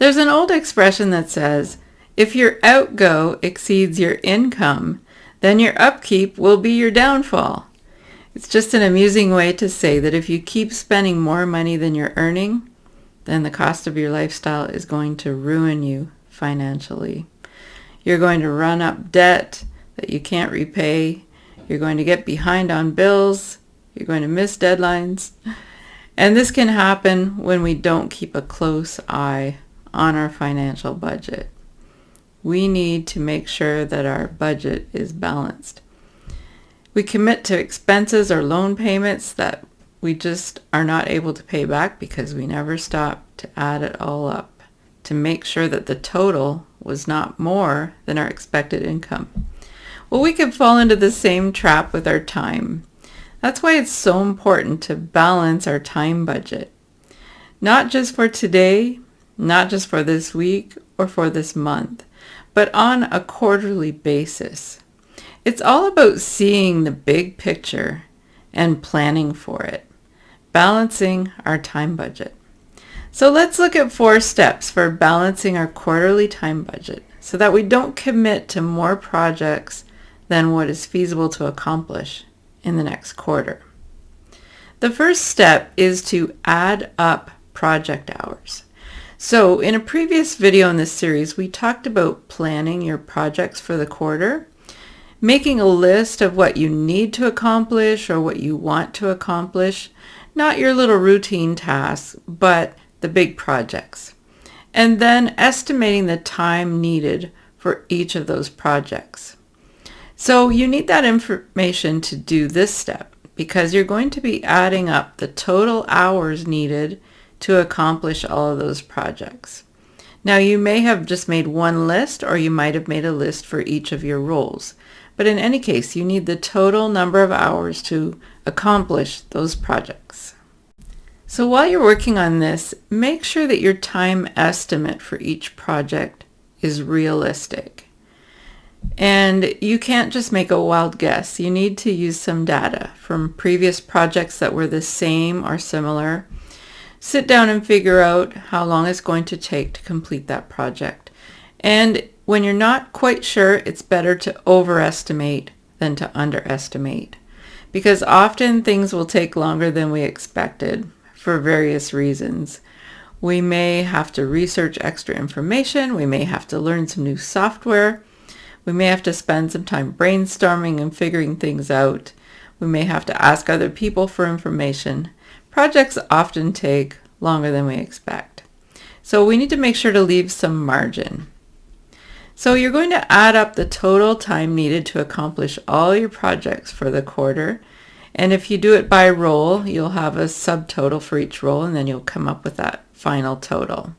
There's an old expression that says, if your outgo exceeds your income, then your upkeep will be your downfall. It's just an amusing way to say that if you keep spending more money than you're earning, then the cost of your lifestyle is going to ruin you financially. You're going to run up debt that you can't repay. You're going to get behind on bills. You're going to miss deadlines. And this can happen when we don't keep a close eye on our financial budget. We need to make sure that our budget is balanced. We commit to expenses or loan payments that we just are not able to pay back because we never stop to add it all up to make sure that the total was not more than our expected income. Well, we could fall into the same trap with our time. That's why it's so important to balance our time budget. Not just for today, not just for this week or for this month, but on a quarterly basis. It's all about seeing the big picture and planning for it, balancing our time budget. So let's look at 4 steps for balancing our quarterly time budget so that we don't commit to more projects than what is feasible to accomplish in the next quarter. The first step is to add up project hours. So in a previous video in this series, we talked about planning your projects for the quarter, making a list of what you need to accomplish or what you want to accomplish, not your little routine tasks, but the big projects, and then estimating the time needed for each of those projects. So you need that information to do this step because you're going to be adding up the total hours needed to accomplish all of those projects. Now you may have just made one list or you might have made a list for each of your roles. But in any case, you need the total number of hours to accomplish those projects. So while you're working on this, make sure that your time estimate for each project is realistic. And you can't just make a wild guess. You need to use some data from previous projects that were the same or similar. Sit down and figure out how long it's going to take to complete that project. And when you're not quite sure, it's better to overestimate than to underestimate, because often things will take longer than we expected for various reasons. We may have to research extra information. We may have to learn some new software. We may have to spend some time brainstorming and figuring things out. We may have to ask other people for information. Projects often take longer than we expect. So we need to make sure to leave some margin. So you're going to add up the total time needed to accomplish all your projects for the quarter. And if you do it by role, you'll have a subtotal for each role, and then you'll come up with that final total.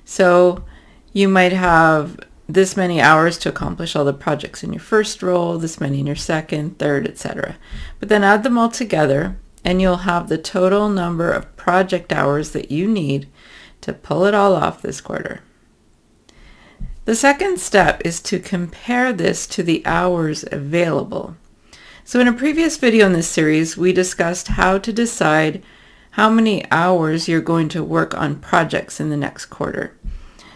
So you might have this many hours to accomplish all the projects in your first role, this many in your second, third, etc. But then add them all together, and you'll have the total number of project hours that you need to pull it all off this quarter. The second step is to compare this to the hours available. So in a previous video in this series, we discussed how to decide how many hours you're going to work on projects in the next quarter.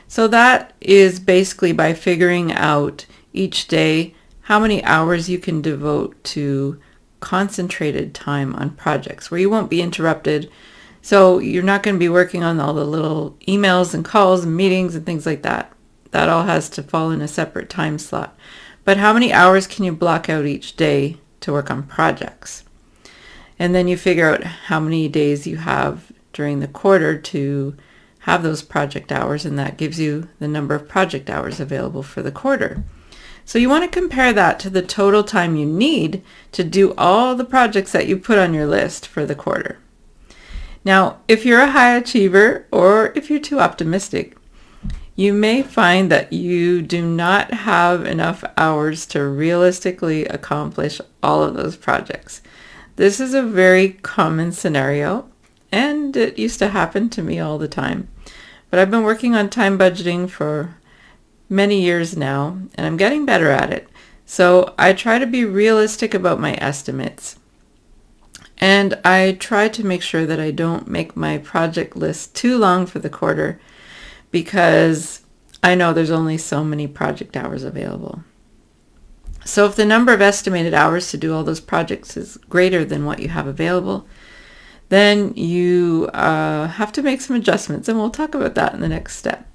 So that is basically by figuring out each day how many hours you can devote to concentrated time on projects where you won't be interrupted. So you're not going to be working on all the little emails and calls and meetings and things like that. That all has to fall in a separate time slot. But how many hours can you block out each day to work on projects? And then you figure out how many days you have during the quarter to have those project hours, and that gives you the number of project hours available for the quarter. So you want to compare that to the total time you need to do all the projects that you put on your list for the quarter. Now, if you're a high achiever or if you're too optimistic, you may find that you do not have enough hours to realistically accomplish all of those projects. This is a very common scenario, and it used to happen to me all the time. But I've been working on time budgeting for many years now, and I'm getting better at it. So I try to be realistic about my estimates. And I try to make sure that I don't make my project list too long for the quarter, because I know there's only so many project hours available. So if the number of estimated hours to do all those projects is greater than what you have available, then you have to make some adjustments, and we'll talk about that in the next step.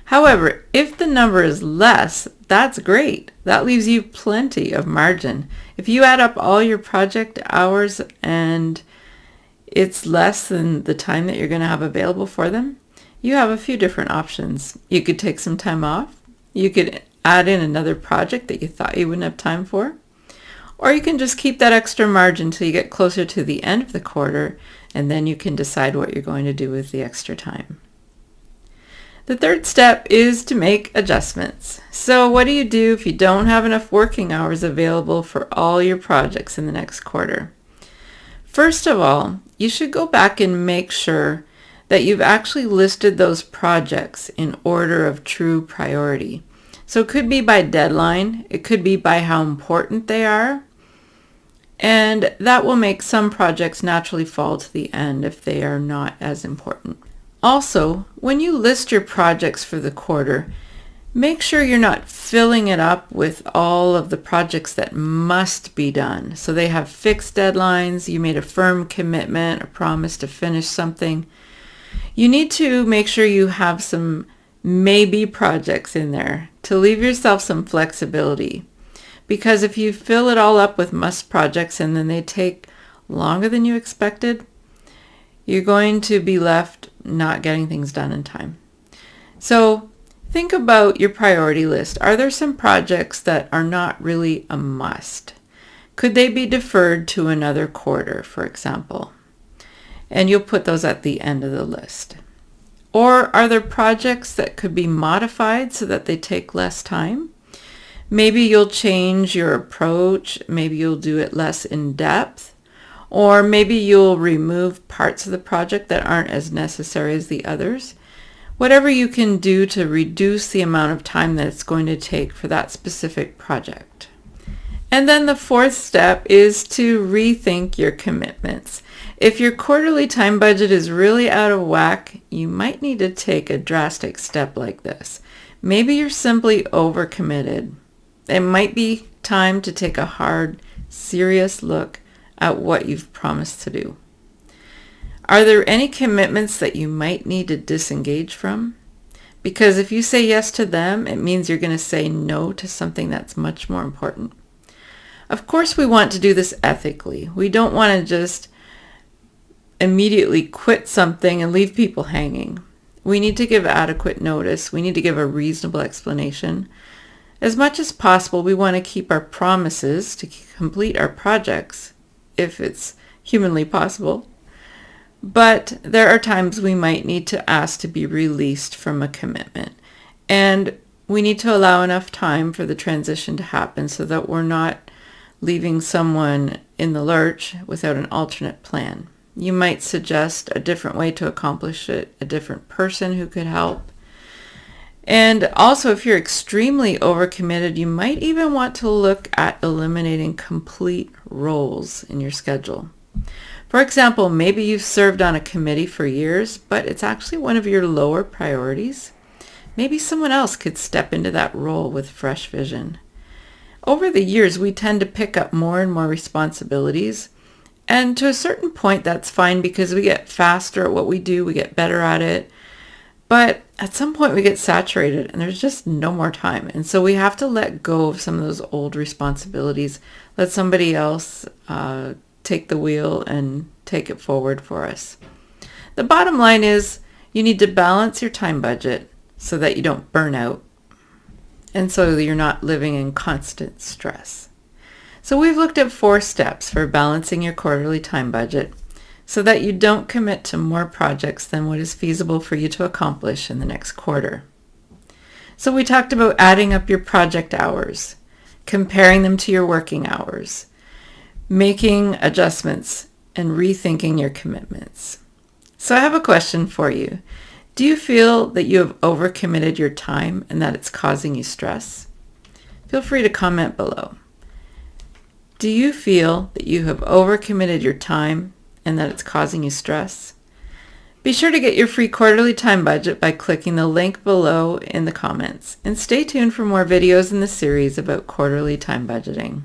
However, if the number is less, that's great. That leaves you plenty of margin. If you add up all your project hours and it's less than the time that you're going to have available for them, you have a few different options. You could take some time off. You could add in another project that you thought you wouldn't have time for. Or you can just keep that extra margin till you get closer to the end of the quarter, and then you can decide what you're going to do with the extra time. The third step is to make adjustments. So what do you do if you don't have enough working hours available for all your projects in the next quarter? First of all, you should go back and make sure that you've actually listed those projects in order of true priority. So it could be by deadline, it could be by how important they are, and that will make some projects naturally fall to the end if they are not as important. Also, when you list your projects for the quarter, make sure you're not filling it up with all of the projects that must be done. So they have fixed deadlines, you made a firm commitment, a promise to finish something. You need to make sure you have some maybe projects in there to leave yourself some flexibility. Because if you fill it all up with must projects and then they take longer than you expected, you're going to be left not getting things done in time. So think about your priority list. Are there some projects that are not really a must? Could they be deferred to another quarter, for example? And you'll put those at the end of the list. Or are there projects that could be modified so that they take less time? Maybe you'll change your approach. Maybe you'll do it less in depth. Or maybe you'll remove parts of the project that aren't as necessary as the others. Whatever you can do to reduce the amount of time that it's going to take for that specific project. And then the fourth step is to rethink your commitments. If your quarterly time budget is really out of whack, you might need to take a drastic step like this. Maybe you're simply overcommitted. It might be time to take a hard, serious look at what you've promised to do. Are there any commitments that you might need to disengage from? Because if you say yes to them, it means you're going to say no to something that's much more important. Of course, we want to do this ethically. We don't want to just immediately quit something and leave people hanging. We need to give adequate notice. We need to give a reasonable explanation. As much as possible, we want to keep our promises to complete our projects, if it's humanly possible. But there are times we might need to ask to be released from a commitment. And we need to allow enough time for the transition to happen so that we're not leaving someone in the lurch without an alternate plan. You might suggest a different way to accomplish it, a different person who could help. And also, if you're extremely overcommitted, you might even want to look at eliminating complete roles in your schedule. For example, maybe you've served on a committee for years, but it's actually one of your lower priorities. Maybe someone else could step into that role with fresh vision. Over the years, we tend to pick up more and more responsibilities. And to a certain point, that's fine because we get faster at what we do, we get better at it. But at some point we get saturated and there's just no more time. And so we have to let go of some of those old responsibilities, let somebody else take the wheel and take it forward for us. The bottom line is you need to balance your time budget so that you don't burn out and so that you're not living in constant stress. So we've looked at 4 steps for balancing your quarterly time budget so that you don't commit to more projects than what is feasible for you to accomplish in the next quarter. So we talked about adding up your project hours, comparing them to your working hours, making adjustments, and rethinking your commitments. So I have a question for you. Do you feel that you have overcommitted your time and that it's causing you stress? Feel free to comment below. Do you feel that you have overcommitted your time and that it's causing you stress? Be sure to get your free quarterly time budget by clicking the link below in the comments, and stay tuned for more videos in the series about quarterly time budgeting.